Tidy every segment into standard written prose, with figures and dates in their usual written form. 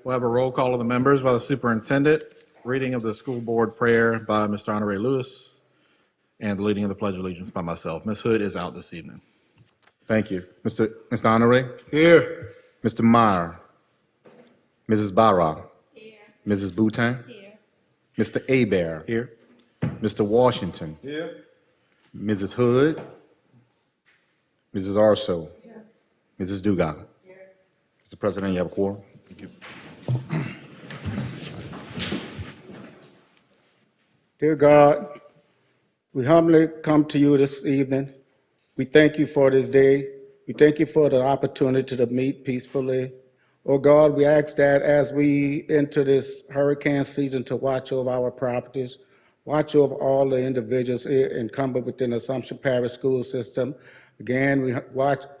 We'll have a roll call of the members by the superintendent, reading of the school board prayer by Mr. Honore Lewis, and the leading of the Pledge of Allegiance by myself. Ms. Hood is out this evening. Thank you. Mr. Honore? Here. Mr. Meyer? Mrs. Barra? Here. Mrs. Boutin? Here. Mr. Abear? Here. Mr. Washington? Here. Mrs. Hood? Mrs. Arso? Here. Mrs. Dugas? Here. Mr. President, you have a quorum. Thank you. Dear God, we humbly come to you this evening. We thank you for this day. We thank you for the opportunity to meet peacefully. Oh God, we ask that as we enter this hurricane season to watch over our properties, watch over all the individuals incumbent within the Assumption Parish School System. Again, we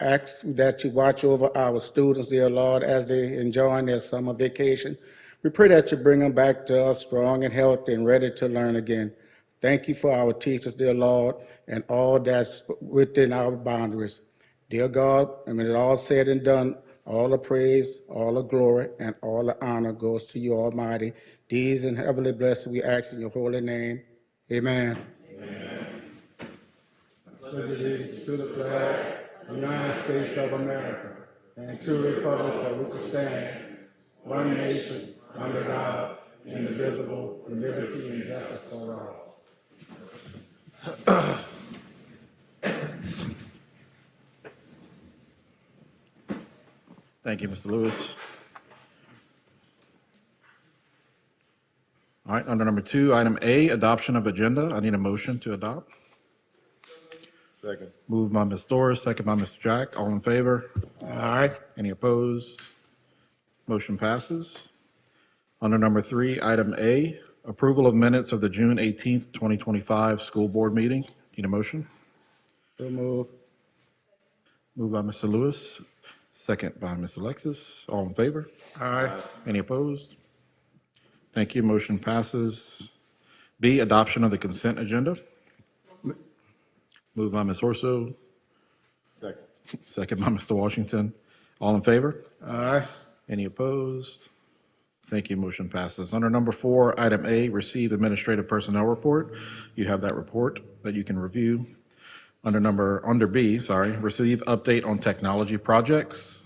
ask that you watch over our students, dear Lord, as they enjoy their summer vacation. We pray that you bring them back to us strong and healthy and ready to learn again. Thank you for our teachers, dear Lord, and all that's within our boundaries. Dear God, and when it's all said and done, all the praise, all the glory, and all the honor goes to you, Almighty. These and heavenly blessings we ask in your holy name. Amen. Pledge allegiance to the flag of the United States of America and to the republic for which it stands, one nation, under God, indivisible, with liberty and justice for all. Thank you, Mr. Lewis. All right, under number 2, item A, adoption of agenda. I need a motion to adopt. Second. Moved by Ms. Doris, second by Mr. Jack. All in favor? Aye. Any opposed? Motion passes. Under number 3, item A, approval of minutes of the June 18th, 2025 school board meeting. Need a motion? So move. Moved by Mr. Lewis, second by Ms. Alexis. All in favor? Aye. Any opposed? Thank you. Motion passes. B, adoption of the consent agenda. Moved by Ms. Orso, Second. second by Mr. Washington. All in favor? Aye. Any opposed? Thank you. Motion passes. Under number 4, item A, receive administrative personnel report. You have that report that you can review. Under B, receive update on technology projects.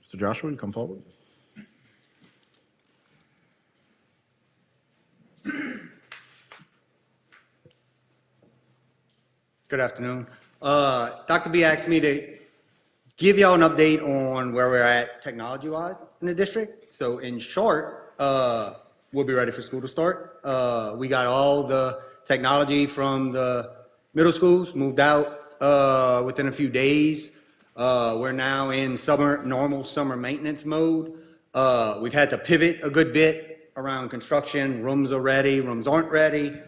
Mr. Joshua, you come forward. Good afternoon. Dr. B asked me to give y'all an update on where we're at technology-wise in the district. So in short, we'll be ready for school to start. We got all the technology from the middle schools moved out within a few days. We're now in normal summer maintenance mode. We've had to pivot a good bit around construction. Rooms are ready, rooms aren't ready.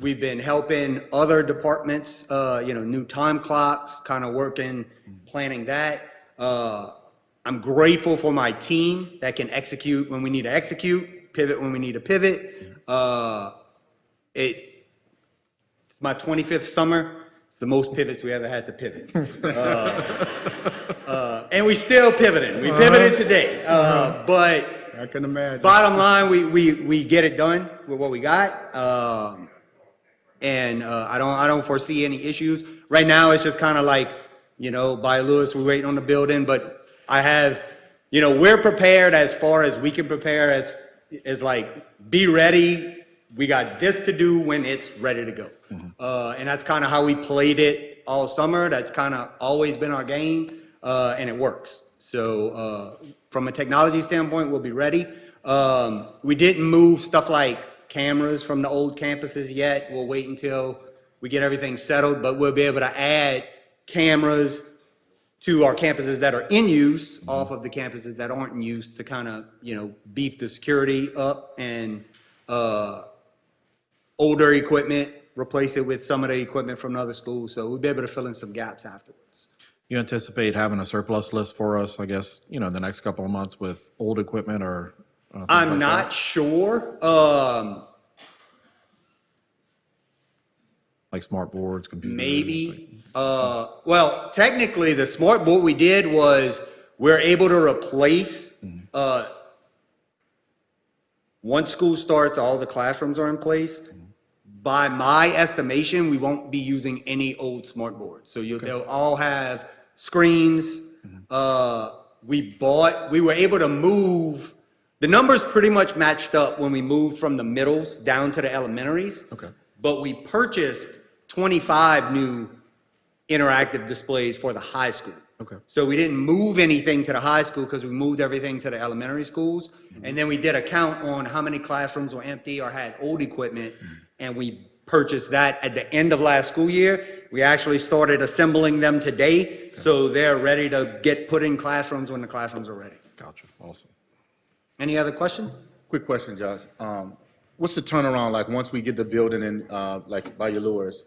We've been helping other departments, new time clocks, kind of working, planning that. I'm grateful for my team that can execute when we need to execute, pivot when we need to pivot. It's my 25th summer. It's the most pivots we ever had to pivot. And we still pivoting. We pivoted today. But I can imagine. bottom line, we get it done with what we got. And I don't foresee any issues. Right now, it's just kind of like, by Lewis, we're waiting on the building, but I have, we're prepared as far as we can prepare as like, be ready. We got this to do when it's ready to go. And that's kind of how we played it all summer. That's kind of always been our game, and it works. So from a technology standpoint, we'll be ready. We didn't move stuff like cameras from the old campuses yet. We'll wait until we get everything settled, but we'll be able to add cameras to our campuses that are in use off of the campuses that aren't in use to kind of, beef the security up and older equipment, replace it with some of the equipment from other schools. So we'll be able to fill in some gaps afterwards. You anticipate having a surplus list for us, I guess, the next couple of months with old equipment or things I'm like not that? sure. Like smart boards, computers? Maybe. Well, technically, the smart board we did was we're able to replace Once school starts, all the classrooms are in place. By my estimation, we won't be using any old smart boards. So they'll all have screens. We were able to move, the numbers pretty much matched up when we moved from the middles down to the elementaries. Okay. But we purchased 25 new interactive displays for the high school. Okay. So we didn't move anything to the high school because we moved everything to the elementary schools. And then we did a count on how many classrooms were empty or had old equipment, and we purchased that at the end of last school year. We actually started assembling them today, so they're ready to get put in classrooms when the classrooms are ready. Gotcha, awesome. Any other questions? Quick question, Josh. What's the turnaround like once we get the building in, like by your lures?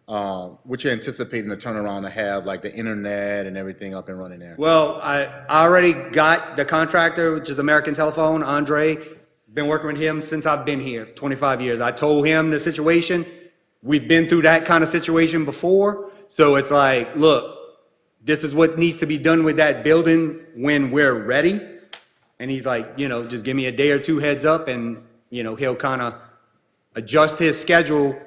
What you're anticipating the turnaround to have, like the internet and everything up and running there? Well, I already got the contractor, which is American Telephone, Andre. Been working with him since I've been here, 25 years. I told him the situation. We've been through that kind of situation before. So it's like, look, this is what needs to be done with that building when we're ready. And he's like, just give me a day or two heads up, and, he'll kind of adjust his schedule.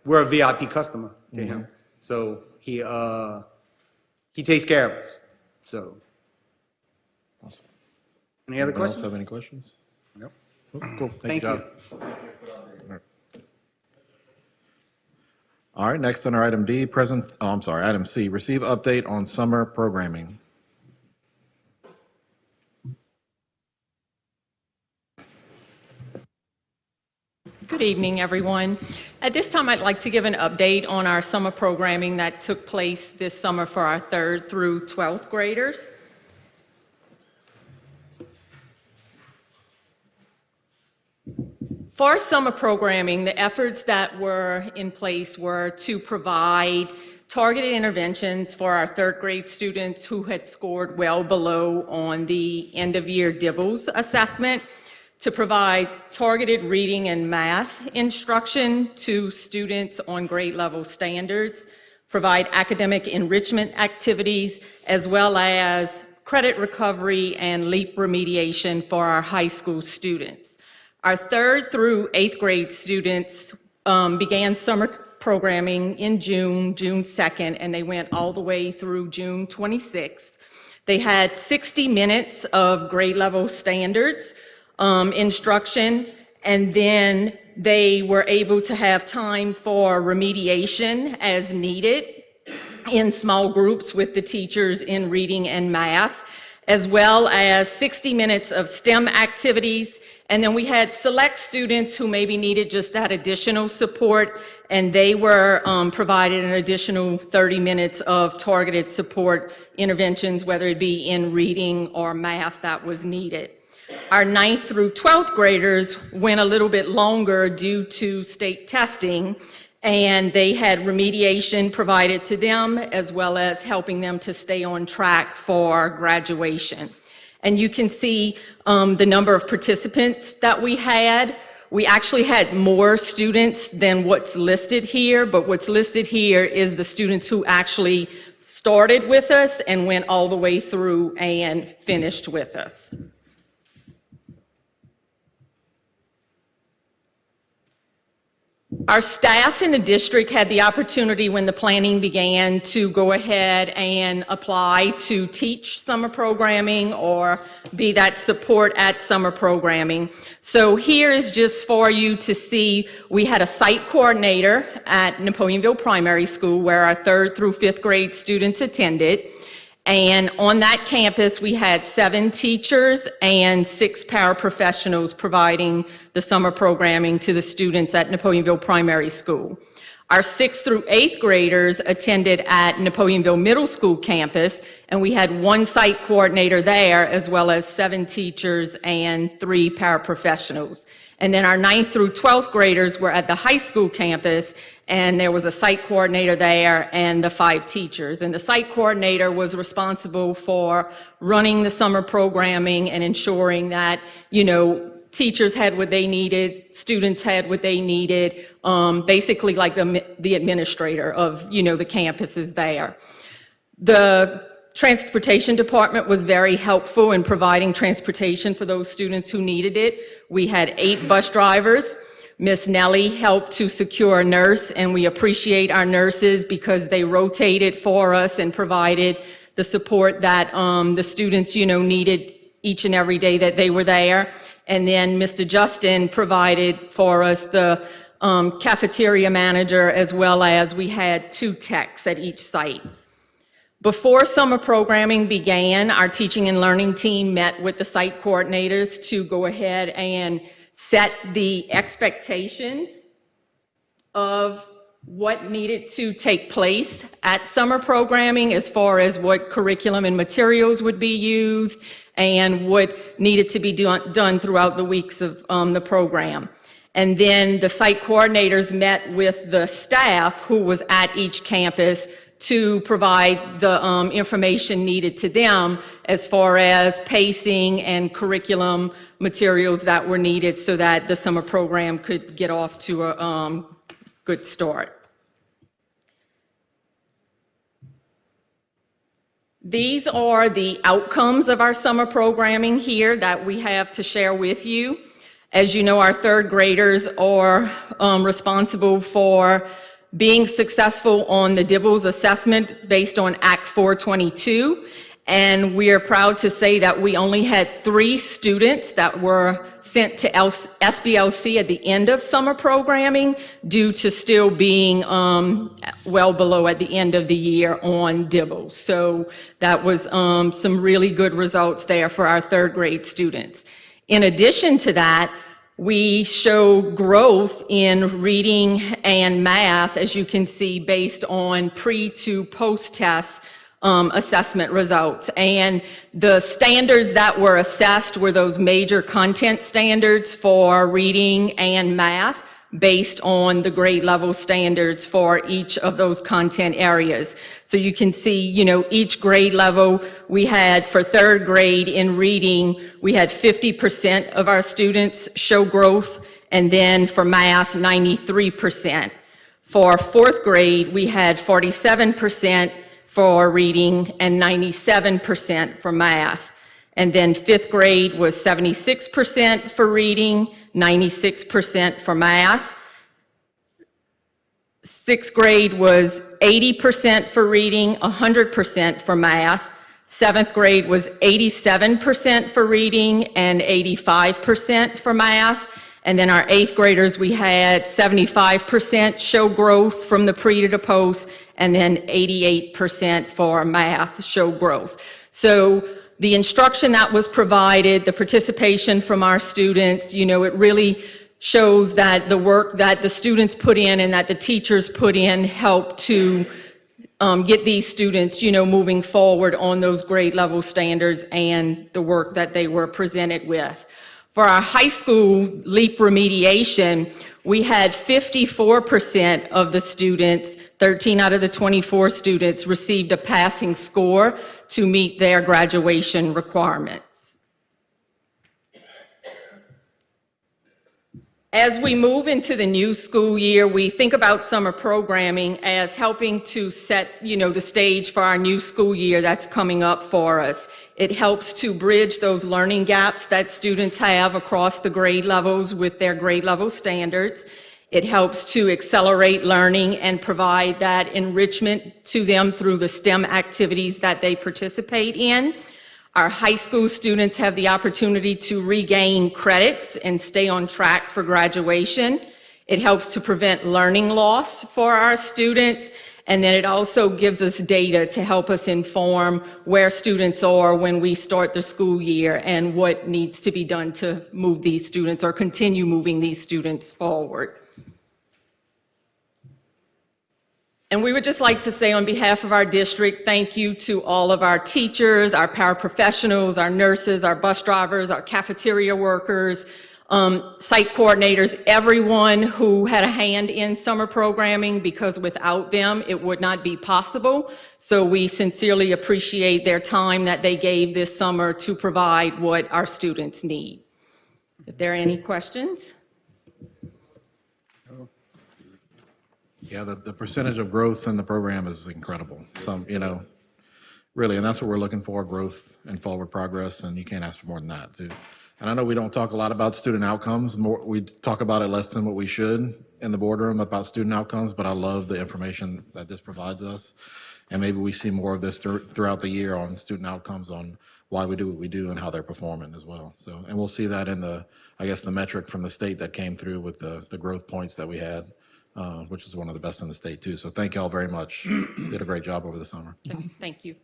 We're a VIP customer to him. So he takes care of us. So. Awesome. Any other Anyone else questions? have any questions? Nope. Cool, Thank Josh. you. All right, next under item D, item C, receive update on summer programming. Good evening, everyone. At this time, I'd like to give an update on our summer programming that took place this summer for our 3rd through 12th graders. For summer programming, the efforts that were in place were to provide targeted interventions for our 3rd grade students who had scored well below on the end-of-year DIBELS assessment, to provide targeted reading and math instruction to students on grade level standards, provide academic enrichment activities, as well as credit recovery and LEAP remediation for our high school students. Our 3rd through 8th grade students began summer programming in June 2nd, and they went all the way through June 26th. They had 60 minutes of grade level standards instruction, and then they were able to have time for remediation as needed in small groups with the teachers in reading and math, as well as 60 minutes of STEM activities. And then we had select students who maybe needed just that additional support, and they were provided an additional 30 minutes of targeted support interventions, whether it be in reading or math that was needed. Our 9th through 12th graders went a little bit longer due to state testing, and they had remediation provided to them, as well as helping them to stay on track for graduation. And you can see the number of participants that we had. We actually had more students than what's listed here, but what's listed here is the students who actually started with us and went all the way through and finished with us. Our staff in the district had the opportunity when the planning began to go ahead and apply to teach summer programming or be that support at summer programming. So here is just for you to see, we had a site coordinator at Napoleonville Primary School where our 3rd through 5th grade students attended. And on that campus, we had 7 teachers and 6 paraprofessionals providing the summer programming to the students at Napoleonville Primary School. Our 6th through 8th graders attended at Napoleonville Middle School campus, and we had 1 site coordinator there, as well as 7 teachers and 3 paraprofessionals. And then our 9th through 12th graders were at the high school campus, and there was a site coordinator there and the 5 teachers. And the site coordinator was responsible for running the summer programming and ensuring that, teachers had what they needed, students had what they needed, basically like the administrator of, the campuses there. The Transportation Department was very helpful in providing transportation for those students who needed it. We had 8 bus drivers. Miss Nellie helped to secure a nurse, and we appreciate our nurses because they rotated for us and provided the support that the students, needed each and every day that they were there. And then Mr. Justin provided for us the cafeteria manager, as well as we had 2 techs at each site. Before summer programming began, our teaching and learning team met with the site coordinators to go ahead and set the expectations of what needed to take place at summer programming as far as what curriculum and materials would be used and what needed to be done throughout the weeks of the program. And then the site coordinators met with the staff who was at each campus to provide the information needed to them as far as pacing and curriculum materials that were needed so that the summer program could get off to a good start. These are the outcomes of our summer programming here that we have to share with you. As you know, our 3rd graders are responsible for being successful on the DIBELS assessment based on Act 422. And we are proud to say that we only had 3 students that were sent to SBLC at the end of summer programming due to still being well below at the end of the year on DIBELS. So that was some really good results there for our 3rd grade students. In addition to that, we show growth in reading and math, as you can see, based on pre to post-test assessment results. And the standards that were assessed were those major content standards for reading and math based on the grade level standards for each of those content areas. So you can see, each grade level we had for 3rd grade in reading, we had 50% of our students show growth, and then for math, 93%. For 4th grade, we had 47% for reading and 97% for math. And then 5th grade was 76% for reading, 96% for math. 6th grade was 80% for reading, 100% for math. 7th grade was 87% for reading and 85% for math. And then our 8th graders, we had 75% show growth from the pre to the post, and then 88% for math show growth. So the instruction that was provided, the participation from our students, it really shows that the work that the students put in and that the teachers put in helped to get these students, moving forward on those grade level standards and the work that they were presented with. For our high school LEAP remediation, we had 54% of the students, 13 out of the 24 students, received a passing score to meet their graduation requirements. As we move into the new school year, we think about summer programming as helping to set, the stage for our new school year that's coming up for us. It helps to bridge those learning gaps that students have across the grade levels with their grade level standards. It helps to accelerate learning and provide that enrichment to them through the STEM activities that they participate in. Our high school students have the opportunity to regain credits and stay on track for graduation. It helps to prevent learning loss for our students, and then it also gives us data to help us inform where students are when we start the school year and what needs to be done to move these students or continue moving these students forward. And we would just like to say on behalf of our district, thank you to all of our teachers, our paraprofessionals, our nurses, our bus drivers, our cafeteria workers, site coordinators, everyone who had a hand in summer programming, because without them, it would not be possible. So we sincerely appreciate their time that they gave this summer to provide what our students need. If there are any questions? Yeah, the percentage of growth in the program is incredible. Really, and that's what we're looking for, growth and forward progress, and you can't ask for more than that, too. And I know we don't talk a lot about student outcomes, we talk about it less than what we should in the boardroom about student outcomes, but I love the information that this provides us. And maybe we see more of this throughout the year on student outcomes, on why we do what we do and how they're performing as well. So, and we'll see that in the metric from the state that came through with the growth points that we had, which is one of the best in the state, too. So thank you all very much. Did a great job over the summer. Thank you.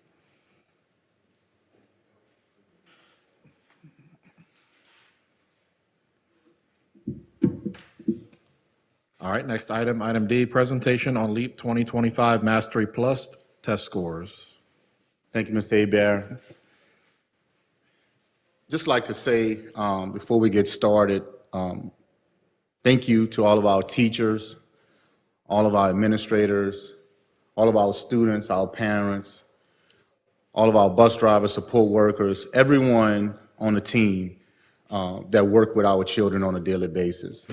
All right, next item, item D, presentation on LEAP 2025 Mastery Plus test scores. Thank you, Mr. Hebert. Just like to say, before we get started, thank you to all of our teachers, all of our administrators, all of our students, our parents, all of our bus drivers, support workers, everyone on the team that work with our children on a daily basis.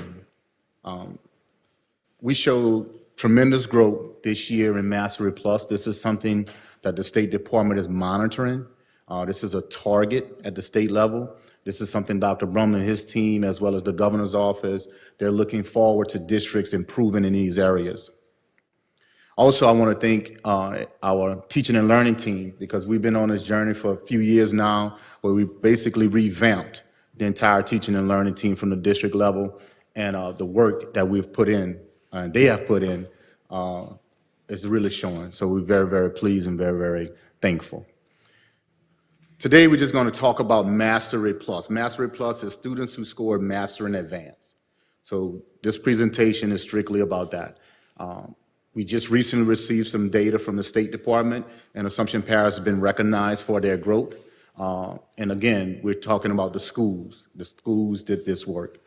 We showed tremendous growth this year in Mastery Plus. This is something that the State Department is monitoring. This is a target at the state level. This is something Dr. Brumlin and his team, as well as the governor's office, they're looking forward to districts improving in these areas. Also, I want to thank our teaching and learning team, because we've been on this journey for a few years now, where we basically revamped the entire teaching and learning team from the district level, and the work that we've put in, and they have put in, is really showing. So we're very, very pleased and very, very thankful. Today, we're just going to talk about Mastery Plus. Mastery Plus is students who scored Master in Advance. So this presentation is strictly about that. We just recently received some data from the State Department, and Assumption Parish has been recognized for their growth. And again, we're talking about the schools. The schools did this work.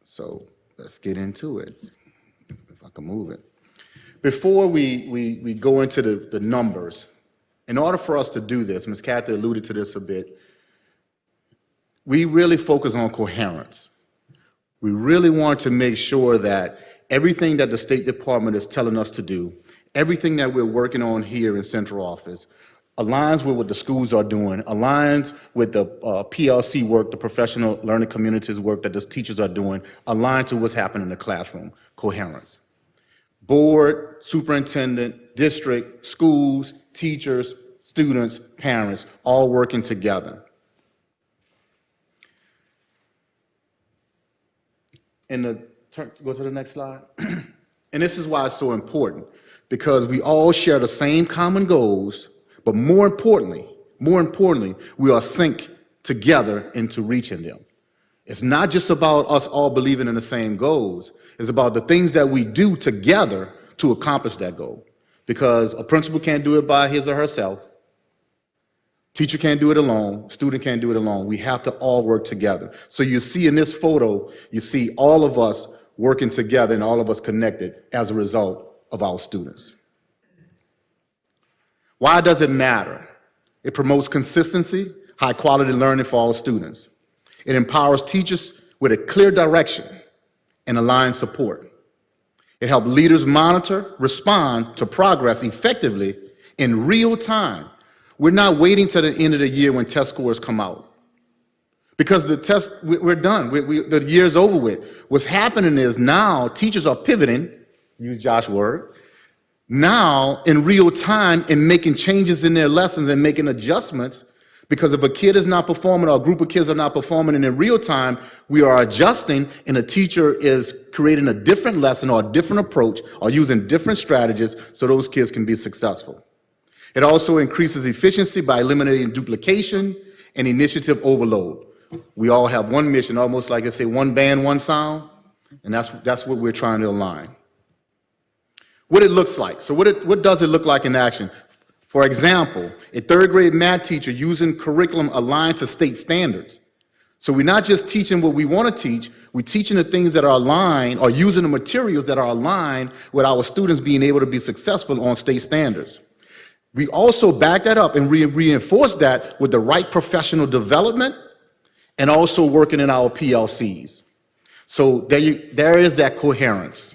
So let's get into it, if I can move it. Before we go into the numbers, in order for us to do this, Ms. Kathy alluded to this a bit, we really focus on coherence. We really want to make sure that everything that the State Department is telling us to do, everything that we're working on here in central office, aligns with what the schools are doing, aligns with the PLC work, the professional learning communities work that the teachers are doing, aligns to what's happening in the classroom, coherence. Board, superintendent, district, schools, teachers, students, parents, all working together. Go to the next slide. And this is why it's so important, because we all share the same common goals, but more importantly, we are synced together into reaching them. It's not just about us all believing in the same goals. It's about the things that we do together to accomplish that goal. Because a principal can't do it by his or herself. Teacher can't do it alone. Student can't do it alone. We have to all work together. So you see in this photo, you see all of us working together and all of us connected as a result of our students. Why does it matter? It promotes consistency, high quality learning for all students. It empowers teachers with a clear direction and aligned support. It helps leaders monitor, respond to progress effectively in real time. We're not waiting till the end of the year when test scores come out. Because the test, we're done. The year's over with. What's happening is now teachers are pivoting, use Josh's word, now in real time and making changes in their lessons and making adjustments. Because if a kid is not performing or a group of kids are not performing, and in real time, we are adjusting and a teacher is creating a different lesson or a different approach or using different strategies so those kids can be successful. It also increases efficiency by eliminating duplication and initiative overload. We all have one mission, almost like I say, one band, one sound, and that's what we're trying to align. What it looks like. So what does it look like in action? For example, a third grade math teacher using curriculum aligned to state standards. So we're not just teaching what we want to teach, we're teaching the things that are aligned or using the materials that are aligned with our students being able to be successful on state standards. We also back that up and reinforce that with the right professional development and also working in our PLCs. So there is that coherence.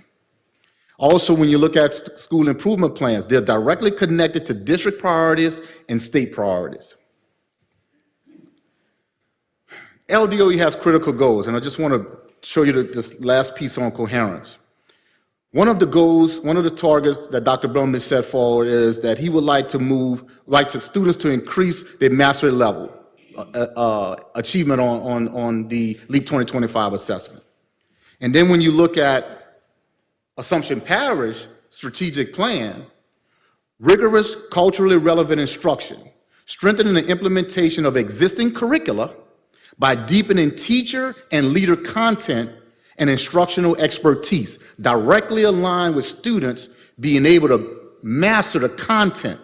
Also, when you look at school improvement plans, they're directly connected to district priorities and state priorities. LDOE has critical goals, and I just want to show you this last piece on coherence. One of the goals, one of the targets that Dr. Bellamy set forward is that he would like to students to increase their mastery level achievement on the LEAP 2025 assessment. And then when you look at Assumption Parish strategic plan, rigorous, culturally relevant instruction, strengthening the implementation of existing curricula by deepening teacher and leader content and instructional expertise, directly aligned with students being able to master the content.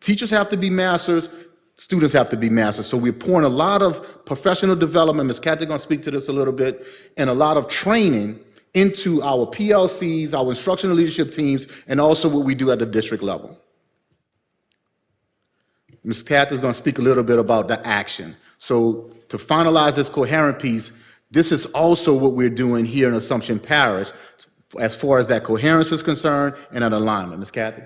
Teachers have to be masters, students have to be masters. So we're pouring a lot of professional development, Ms. Kathy's gonna speak to this a little bit, and a lot of training into our PLCs, our instructional leadership teams, and also what we do at the district level. Ms. Kathy's gonna speak a little bit about the action. So to finalize this coherent piece, this is also what we're doing here in Assumption Parish as far as that coherence is concerned and that alignment. Ms. Kathy?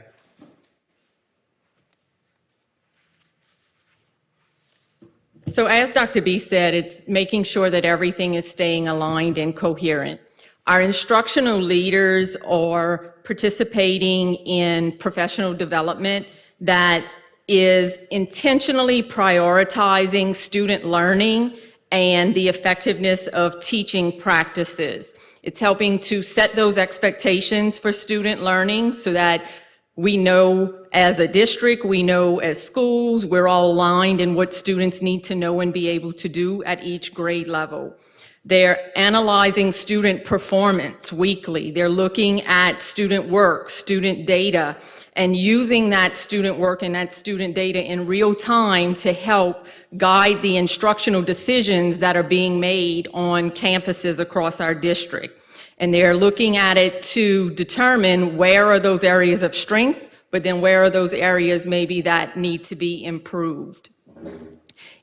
So as Dr. B said, it's making sure that everything is staying aligned and coherent. Our instructional leaders are participating in professional development that is intentionally prioritizing student learning and the effectiveness of teaching practices. It's helping to set those expectations for student learning so that we know as a district, we know as schools, we're all aligned in what students need to know and be able to do at each grade level. They're analyzing student performance weekly. They're looking at student work, student data, and using that student work and that student data in real time to help guide the instructional decisions that are being made on campuses across our district. And they're looking at it to determine where are those areas of strength, but then where are those areas maybe that need to be improved.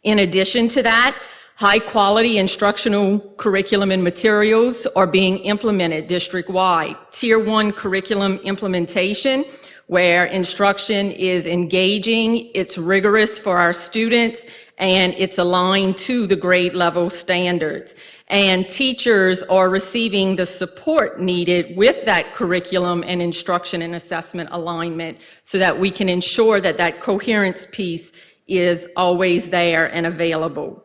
In addition to that, high-quality instructional curriculum and materials are being implemented district-wide. Tier 1 curriculum implementation, where instruction is engaging, it's rigorous for our students, and it's aligned to the grade level standards. And teachers are receiving the support needed with that curriculum and instruction and assessment alignment so that we can ensure that that coherence piece is always there and available.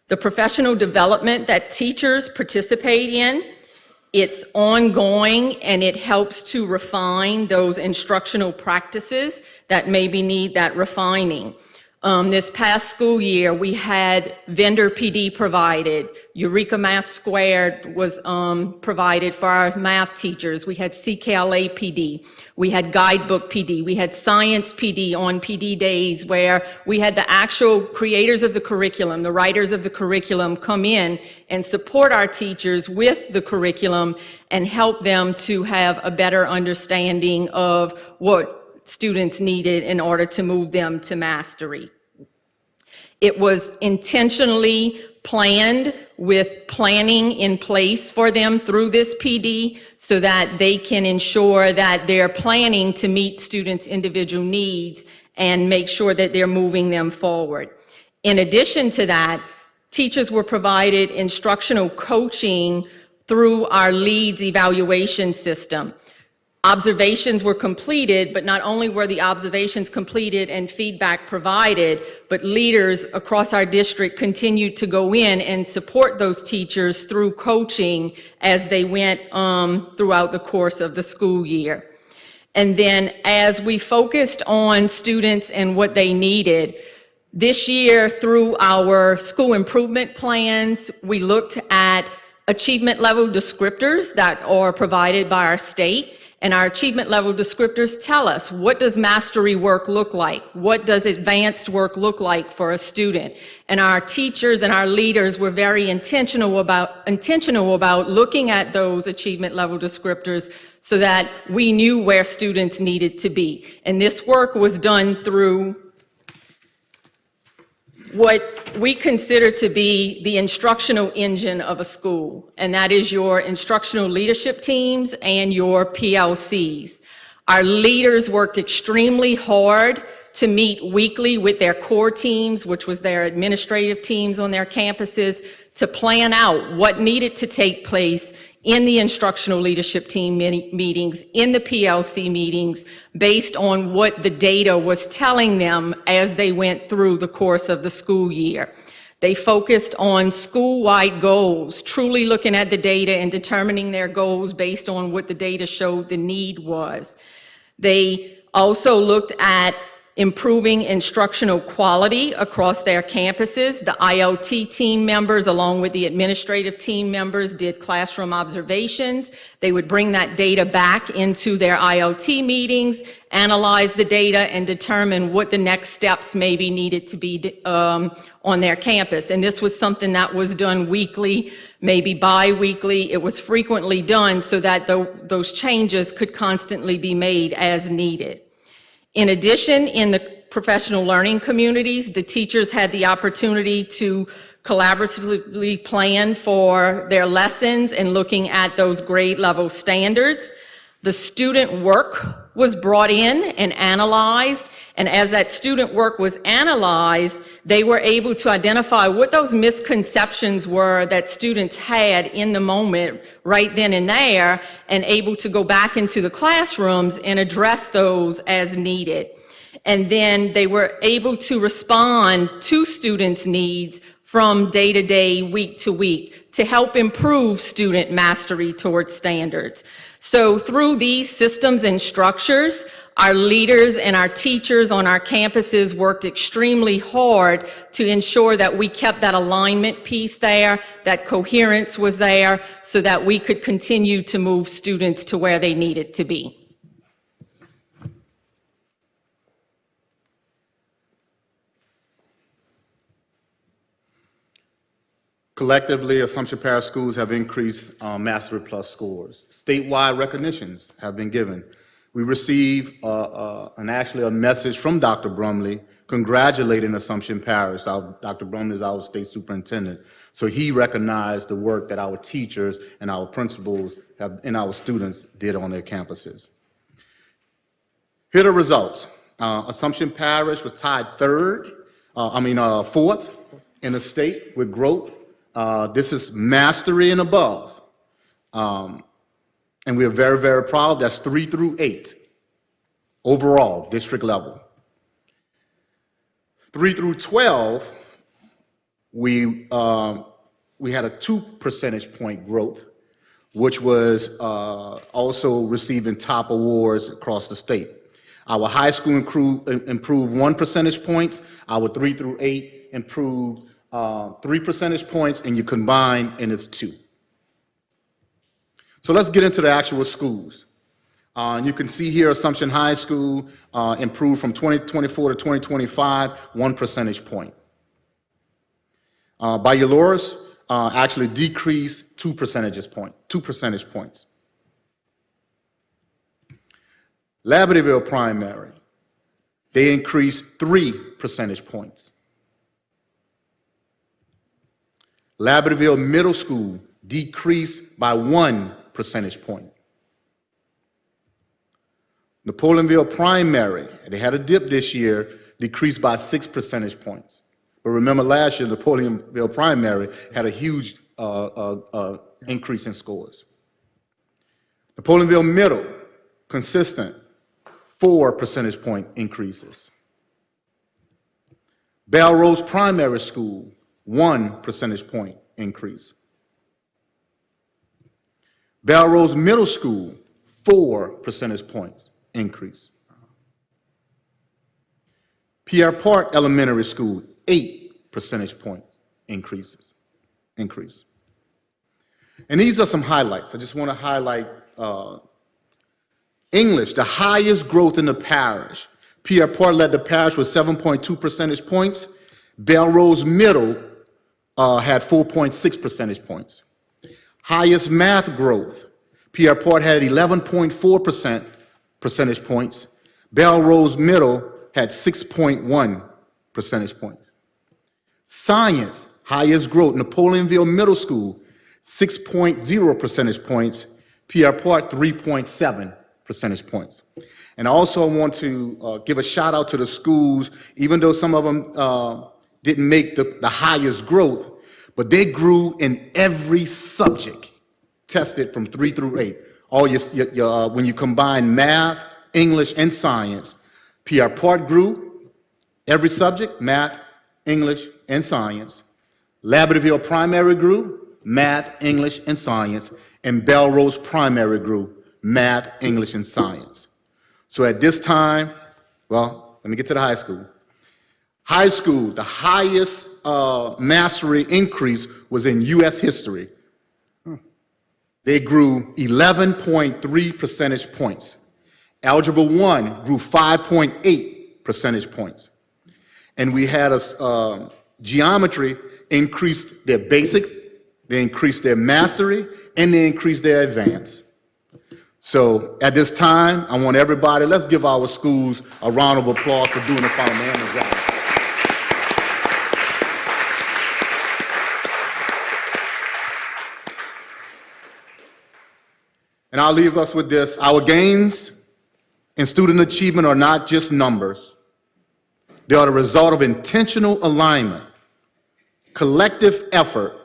The professional development that teachers participate in, it's ongoing and it helps to refine those instructional practices that maybe need that refining. This past school year, we had vendor PD provided. Eureka Math Squared was provided for our math teachers. We had CKLA PD. We had guidebook PD. We had science PD on PD days where we had the actual creators of the curriculum, the writers of the curriculum come in and support our teachers with the curriculum and help them to have a better understanding of what students needed in order to move them to mastery. It was intentionally planned with planning in place for them through this PD so that they can ensure that they're planning to meet students' individual needs and make sure that they're moving them forward. In addition to that, teachers were provided instructional coaching through our LEADS evaluation system. Observations were completed, but not only were the observations completed and feedback provided, but leaders across our district continued to go in and support those teachers through coaching as they went throughout the course of the school year. And then as we focused on students and what they needed, this year through our school improvement plans, we looked at achievement level descriptors that are provided by our state. And our achievement level descriptors tell us, what does mastery work look like? What does advanced work look like for a student? And our teachers and our leaders were very intentional about looking at those achievement level descriptors so that we knew where students needed to be. And this work was done through what we consider to be the instructional engine of a school, and that is your instructional leadership teams and your PLCs. Our leaders worked extremely hard to meet weekly with their core teams, which was their administrative teams on their campuses, to plan out what needed to take place in the instructional leadership team meetings, in the PLC meetings, based on what the data was telling them as they went through the course of the school year. They focused on school-wide goals, truly looking at the data and determining their goals based on what the data showed the need was. They also looked at improving instructional quality across their campuses. The IoT team members, along with the administrative team members, did classroom observations. They would bring that data back into their IoT meetings, analyze the data, and determine what the next steps maybe needed to be on their campus. And this was something that was done weekly, maybe bi-weekly. It was frequently done so that those changes could constantly be made as needed. In addition, in the professional learning communities, the teachers had the opportunity to collaboratively plan for their lessons and looking at those grade level standards. The student work was brought in and analyzed, and as that student work was analyzed, they were able to identify what those misconceptions were that students had in the moment right then and there, and able to go back into the classrooms and address those as needed. And then they were able to respond to students' needs from day to day, week to week, to help improve student mastery towards standards. So through these systems and structures, our leaders and our teachers on our campuses worked extremely hard to ensure that we kept that alignment piece there, that coherence was there, so that we could continue to move students to where they needed to be. Collectively, Assumption Parish schools have increased Mastery Plus scores. Statewide recognitions have been given. We received actually a message from Dr. Brumley congratulating Assumption Parish. Dr. Brumley is our state superintendent. So he recognized the work that our teachers and our principals and our students did on their campuses. Here are the results. Assumption Parish was tied fourth in the state with growth. This is mastery and above. And we're very, very proud. That's 3 through 8 overall, district level. 3 through 12, we had a 2 percentage point growth, which was also receiving top awards across the state. Our high school improved 1 percentage points. Our 3 through 8 improved 3 percentage points, and you combine, and it's 2. So let's get into the actual schools. You can see here Assumption High School improved from 2024 to 2025, 1 percentage point. Baccalaureate actually decreased 2 percentage points. Libertyville Primary, they increased 3 percentage points. Libertyville Middle School decreased by 1 percentage point. Napoleonville Primary, they had a dip this year, decreased by 6 percentage points. But remember last year, Napoleonville Primary had a huge increase in scores. Napoleonville Middle, consistent, 4 percentage point increases. Belrose Primary School, 1 percentage point increase. Belrose Middle School, 4 percentage points increase. Pierre Park Elementary School, 8 percentage point increase. And these are some highlights. I just want to highlight English, the highest growth in the parish. Pierre Park led the parish with 7.2 percentage points. Belrose Middle had 4.6 percentage points. Highest math growth, Pierre Park had 11.4 percentage points. Belrose Middle had 6.1 percentage points. Science, highest growth, Napoleonville Middle School, 6.0 percentage points. Pierre Part, 3.7 percentage points. And also I want to give a shout out to the schools, even though some of them didn't make the highest growth, but they grew in every subject tested from 3 through 8. All when you combine math, English, and science, Pierre Part grew every subject, math, English, and science. Labradorville Primary grew math, English, and science. And Belrose Primary grew math, English, and science. So at this time, well, let me get to the high school. High school, the highest mastery increase was in U.S. history. They grew 11.3 percentage points. Algebra 1 grew 5.8 percentage points. And we had geometry increased their basic, they increased their mastery, and they increased their advance. So at this time, I want everybody, let's give our schools a round of applause for doing a phenomenal job. And I'll leave us with this. Our gains in student achievement are not just numbers. They are the result of intentional alignment, collective effort,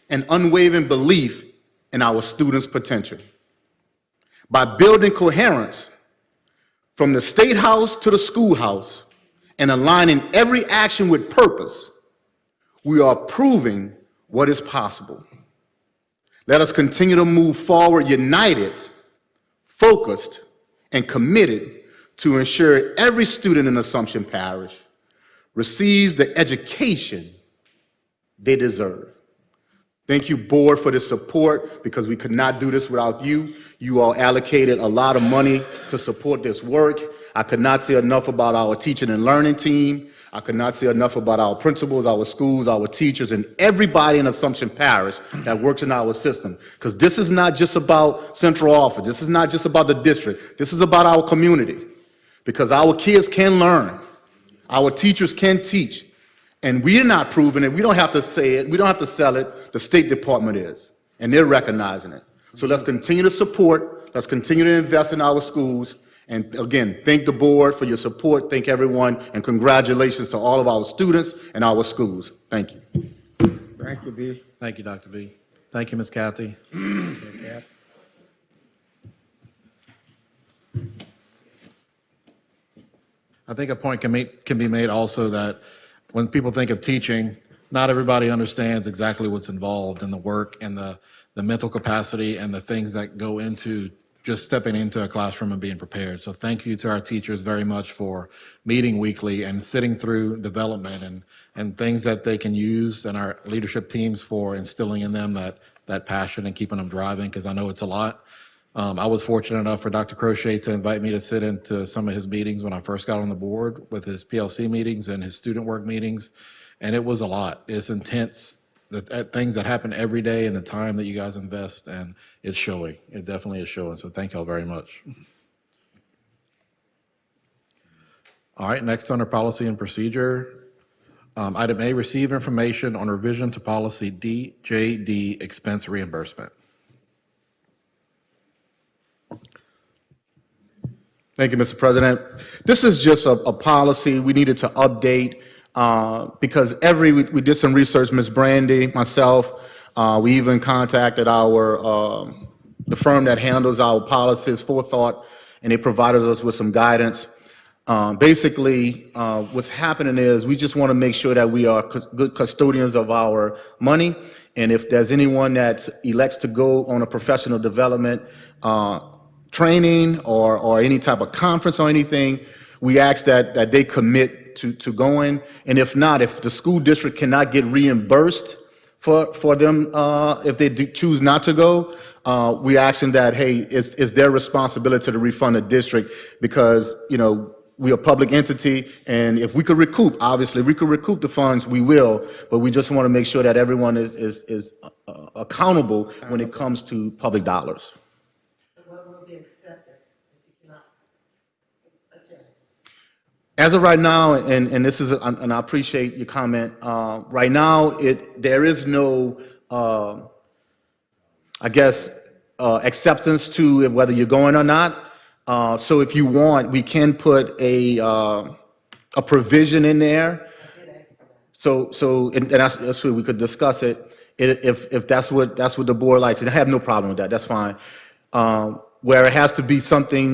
and unwavering belief in our students' potential. By building coherence from the State House to the schoolhouse and aligning every action with purpose, we are proving what is possible. Let us continue to move forward united, focused, and committed to ensure every student in Assumption Parish receives the education they deserve. Thank you, board, for the support, because we could not do this without you. You all allocated a lot of money to support this work. I could not say enough about our teaching and learning team. I could not say enough about our principals, our schools, our teachers, and everybody in Assumption Parish that works in our system. Because this is not just about central office. This is not just about the district. This is about our community. Because our kids can learn. Our teachers can teach. And we're not proving it. We don't have to say it. We don't have to sell it. The State Department is. And they're recognizing it. So let's continue to support. Let's continue to invest in our schools. And again, thank the board for your support. Thank everyone. And congratulations to all of our students and our schools. Thank you. Thank you, B. Thank you, Dr. B. Thank you, Ms. Kathy. I think a point can be made also that when people think of teaching, not everybody understands exactly what's involved in the work and the mental capacity and the things that go into just stepping into a classroom and being prepared. So thank you to our teachers very much for meeting weekly and sitting through development and things that they can use, and our leadership teams for instilling in them that passion and keeping them driving, because I know it's a lot. I was fortunate enough for Dr. Crochet to invite me to sit into some of his meetings when I first got on the board, with his PLC meetings and his student work meetings, and it was a lot. It's intense, the things that happen every day and the time that you guys invest, and it's showing. It definitely is showing, so thank y'all very much. All right, next under policy and procedure, item A, receive information on revision to policy DJD expense reimbursement. Thank you, Mr. President. This is just a policy we needed to update because we did some research, Ms. Brandy, myself, we even contacted the firm that handles our policies, Forethought, and they provided us with some guidance. Basically, what's happening is we just want to make sure that we are good custodians of our money, and if there's anyone that elects to go on a professional development training or any type of conference or anything, we ask that they commit to going. And if not, if the school district cannot get reimbursed for them, if they choose not to go, we ask them that, hey, it's their responsibility to refund the district, because, you know, we're a public entity, and if we could recoup, obviously, we could recoup the funds, we will, but we just want to make sure that everyone is accountable when it comes to public dollars. As of right now, and this is, and I appreciate your comment, right now, there is no, I guess, acceptance to whether you're going or not. So if you want, we can put a provision in there. And that's where we could discuss it, if that's what the board likes, and I have no problem with that, that's fine. Where it has to be something